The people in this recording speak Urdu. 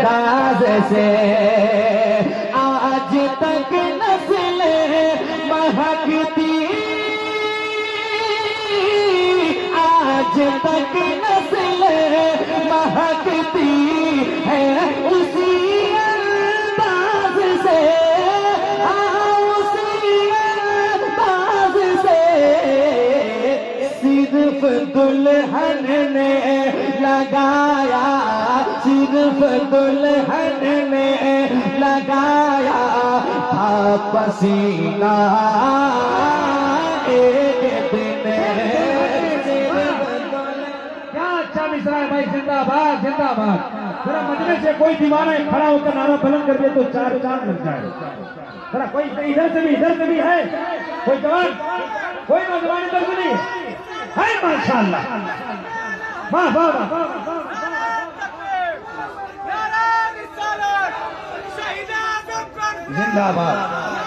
انداز سے آج تک نسلیں مہکتی، آج تک نسلیں مہکتی ہے اسی انداز سے، اسی انداز سے۔ صرف دلہن نے لگایا، صرف دلہن نے لگایا تھا پسینہ ایک دن۔ کیا اچھا مصرع ہے بھائی، زندہ باد زندہ باد۔ ذرا مجلس سے کوئی دیوانہ کھڑا ہو کر نعرہ بلند کر دے تو چار چاند لگ جائے۔ ذرا کوئی ادھر سے بھی ہے کوئی جوان، کوئی نوجوان ادھر سے نہیں ہے؟ ماشاءاللہ، واہ واہ واہ۔ زندہ باد۔